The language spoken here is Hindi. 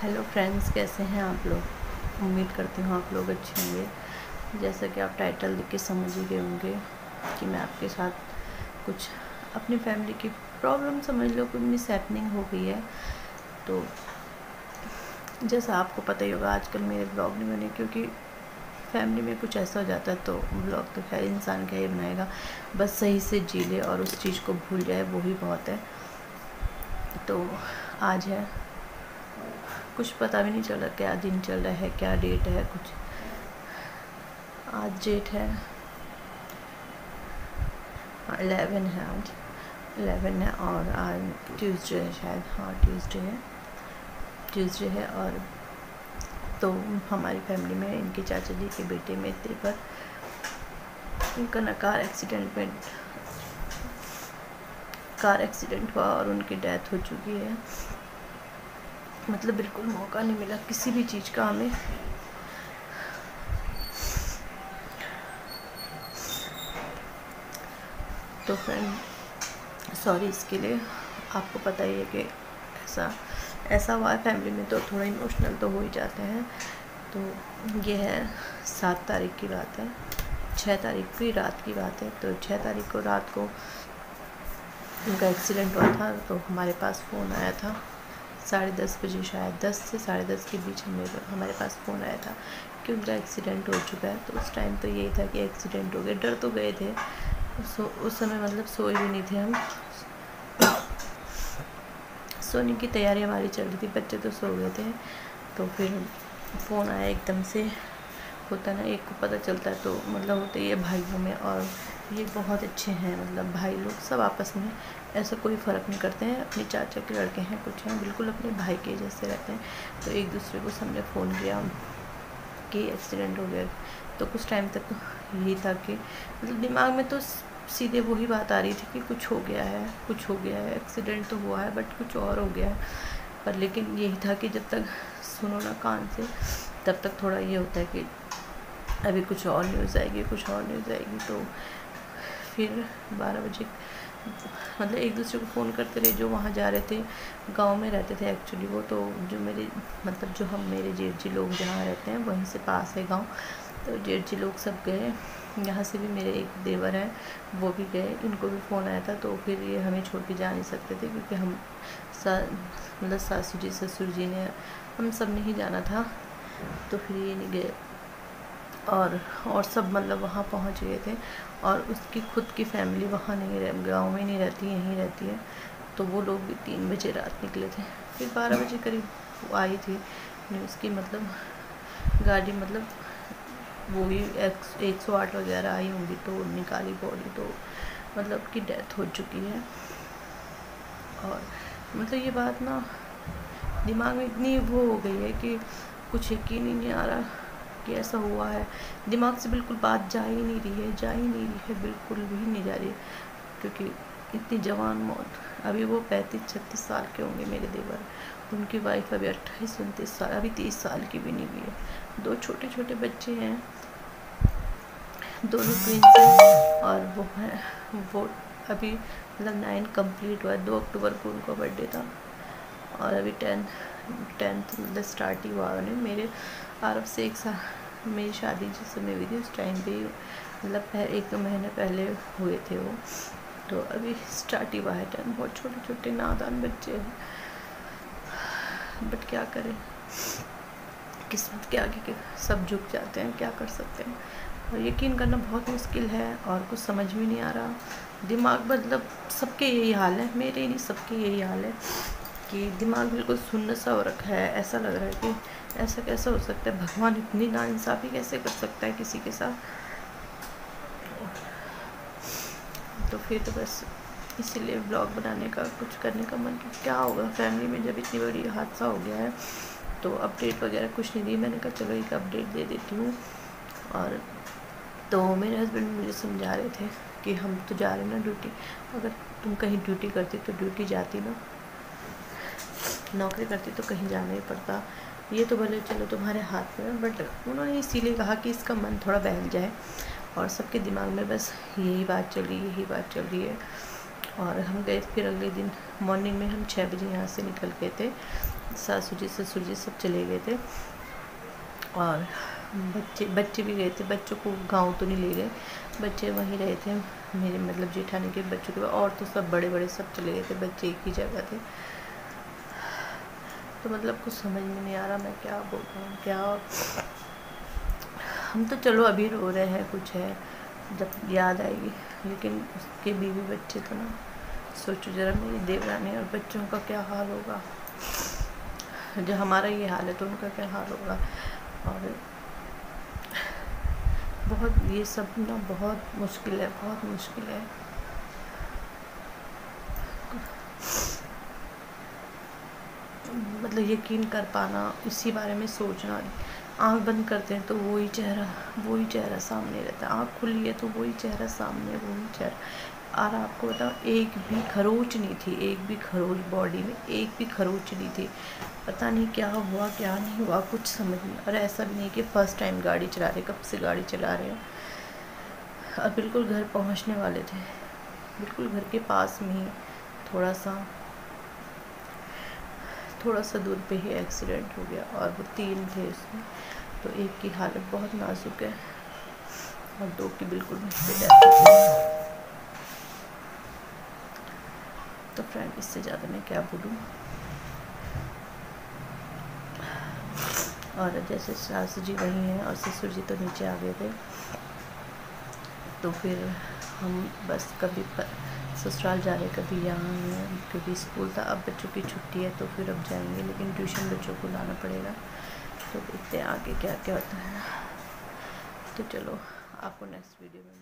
हेलो फ्रेंड्स, कैसे हैं आप लोग। उम्मीद करती हूँ आप लोग अच्छे होंगे। जैसा कि आप टाइटल देख के समझ ही गए होंगे कि मैं आपके साथ कुछ अपनी फैमिली की प्रॉब्लम समझ लो, कुछ मिस हैपनिंग हो गई है। तो जैसा आपको पता ही होगा, आजकल मेरे ब्लॉग नहीं बने क्योंकि फैमिली में कुछ ऐसा हो जाता है तो ब्लॉग तो खैर इंसान क्या ही बनाएगा, बस सही से जी ले और उस चीज़ को भूल जाए, वो ही बहुत है। तो आज है, कुछ पता भी नहीं चला क्या दिन चल रहा है, क्या डेट है कुछ। आज डेट है 11 है, आज 11 है और आज ट्यूसडे है शायद। हाँ, ट्यूसडे है। और तो हमारी फैमिली में इनके चाचा जी के बेटे में थे, पर उनका ना कार एक्सीडेंट हुआ और उनकी डेथ हो चुकी है। मतलब बिल्कुल मौका नहीं मिला किसी भी चीज़ का हमें। तो फ्रेंड सॉरी इसके लिए। आपको पता ही है कि ऐसा हुआ है फैमिली में, तो थोड़ा इमोशनल तो हो ही जाते हैं। तो ये है 7 तारीख की बात है, 6 तारीख की रात की बात है। तो 6 तारीख को रात को उनका एक्सीडेंट हुआ था। तो हमारे पास फ़ोन आया था 10:30 बजे, शायद 10 से 10:30 के बीच हमारे पास फ़ोन आया था कि उनका एक्सीडेंट हो चुका है। तो उस टाइम तो यही था कि एक्सीडेंट हो गया। डर तो गए थे उस समय, मतलब सोए भी नहीं थे हम। सोने की तैयारी हमारी चल रही थी, बच्चे तो सो गए थे। तो फिर फ़ोन आया एकदम से। होता ना, एक को पता चलता है तो मतलब होता ही है भाइयों में। और ये बहुत अच्छे हैं, मतलब भाई लोग सब आपस में ऐसा कोई फ़र्क नहीं करते हैं। अपने चाचा के लड़के हैं, कुछ हैं, बिल्कुल अपने भाई के जैसे रहते हैं। तो एक दूसरे को सबने फ़ोन किया कि एक्सीडेंट हो गया। तो कुछ टाइम तक तो यही था कि मतलब दिमाग में तो सीधे वही बात आ रही थी कि कुछ हो गया है, एक्सीडेंट तो हुआ है बट कुछ और हो गया है। पर लेकिन यही था कि जब तक सुनो ना कान से, तब तक थोड़ा ये होता है कि अभी कुछ और न्यूज़ आएगी। तो फिर 12 बजे मतलब एक दूसरे को फ़ोन करते रहे, जो वहाँ जा रहे थे। गांव में रहते थे एक्चुअली वो, तो जो मेरे जेठ जी लोग जहाँ रहते हैं वहीं से पास है गांव। तो जेठ जी लोग सब गए, यहाँ से भी मेरे एक देवर हैं वो भी गए, इनको भी फ़ोन आया था। तो फिर ये हमें छोड़ के जा नहीं सकते थे क्योंकि हम मतलब सासू जी ससुर जी ने, हम सब ने ही जाना था। तो फिर ये नहीं गए और सब मतलब वहाँ पहुँच गए थे। और उसकी खुद की फैमिली वहाँ गाँव में नहीं रहती, यहीं रहती है। तो वो लोग भी 3 बजे रात निकले थे। फिर 12 बजे करीब आई थी न्यूज़ की, मतलब गाड़ी, मतलब वो ही 108 वगैरह आई होंगी तो निकाली बॉडी, तो मतलब कि डेथ हो चुकी है। और मतलब ये बात ना दिमाग में इतनी वो हो गई है कि कुछ यकीन ही नहीं आ रहा कि ऐसा हुआ है। दिमाग से बिल्कुल बात जा ही नहीं रही है, बिल्कुल भी नहीं जा रही है। क्योंकि इतनी जवान मौत, अभी वो 35-36 साल के होंगे मेरे देवर। उनकी वाइफ अभी 28-29 साल, अभी 30 साल की भी नहीं हुई है। 2 छोटे छोटे बच्चे हैं, दोनों ट्विंस हैं। और वो अभी मतलब 9 कंप्लीट हुआ है। 2 अक्टूबर को उनका बर्थडे था और अभी 10th मतलब स्टार्ट ही हुआ उन्हें। मेरे आरब से 1 साल, मेरी शादी जिस समय हुई थी उस टाइम पे मतलब 1-2 महीने पहले हुए थे वो। तो अभी स्टार्ट ही हुआ है 10। बहुत छोटे छोटे नादान बच्चे हैं, बट क्या करें, किस्मत के आगे के सब झुक जाते हैं, क्या कर सकते हैं। और यकीन करना बहुत मुश्किल है और कुछ समझ भी नहीं आ रहा। दिमाग मतलब सबके यही हाल है, मेरे ही नहीं सबके यही हाल है कि दिमाग बिल्कुल सुन्न सा हो रखा है। ऐसा लग रहा है कि ऐसा कैसा हो सकता है, भगवान इतनी नाइंसाफ़ी कैसे कर सकता है किसी के साथ। तो फिर तो बस इसीलिए ब्लॉग बनाने का, कुछ करने का मन कि क्या होगा फैमिली में जब इतनी बड़ी हादसा हो गया है। तो अपडेट वगैरह कुछ नहीं दी, मैंने कहा चलो एक अपडेट दे देती हूँ। और तो मेरे हस्बैंड मुझे समझा रहे थे कि हम तो जा रहे ना ड्यूटी, अगर तुम कहीं ड्यूटी करती तो ड्यूटी जाती ना, नौकरी करती तो कहीं जाना ही पड़ता। ये तो भले चलो तुम्हारे हाथ में, बट उन्होंने इसीलिए कहा कि इसका मन थोड़ा बहल जाए। और सबके दिमाग में बस यही बात चल रही है। और हम गए फिर अगले दिन मॉर्निंग में, हम 6 बजे यहाँ से निकल गए थे सासू जी ससुर जी सब चले गए थे और बच्चे भी गए थे। बच्चों को गांव तो नहीं ले गए, बच्चे वहीं रहे थे मेरे मतलब जेठानी के बच्चों के, और तो सब बड़े बड़े सब चले गए थे, बच्चे एक ही जगह थे। तो मतलब कुछ समझ में नहीं आ रहा मैं क्या बोल रहा हूँ क्या। हम तो चलो अभी रो रहे हैं, कुछ है जब याद आएगी, लेकिन उसके बीवी बच्चे तो ना, सोचो जरा मेरी देवरानी और बच्चों का क्या हाल होगा। जो हमारा ये हाल है तो उनका क्या हाल होगा। और बहुत ये सब ना बहुत मुश्किल है, बहुत मुश्किल है। मतलब यकीन कर पाना, इसी बारे में सोचना। आंख बंद करते हैं तो वही चेहरा सामने रहता है, आंख खुली है तो वही चेहरा सामने, वही चेहरा। और आपको बताओ एक भी खरोच नहीं थी, एक भी खरोच बॉडी में एक भी खरोच नहीं थी। पता नहीं क्या हुआ क्या नहीं हुआ, कुछ समझ नहीं। और ऐसा भी नहीं कि फ़र्स्ट टाइम गाड़ी चला रहे, कब से गाड़ी चला रहे हैं। और बिल्कुल घर पहुंचने वाले थे, बिल्कुल घर के पास में ही, थोड़ा सा दूर पे ही एक्सीडेंट हो गया। और वो 3 थे उसमें, तो एक की हालत बहुत नाजुक है और 2 की बिल्कुल डेथ हो गई। तो फ्रेंड इससे ज़्यादा मैं क्या बोलूँ। और जैसे सासू जी वहीं हैं और ससुर जी तो नीचे आ गए थे, तो फिर हम बस कभी ससुराल जा रहे, कभी यहाँ, क्योंकि स्कूल था। अब बच्चों की छुट्टी है तो फिर अब जाएंगे, लेकिन ट्यूशन बच्चों को लाना पड़ेगा। तो देखते हैं आगे क्या क्या होता है। तो चलो आपको नेक्स्ट वीडियो में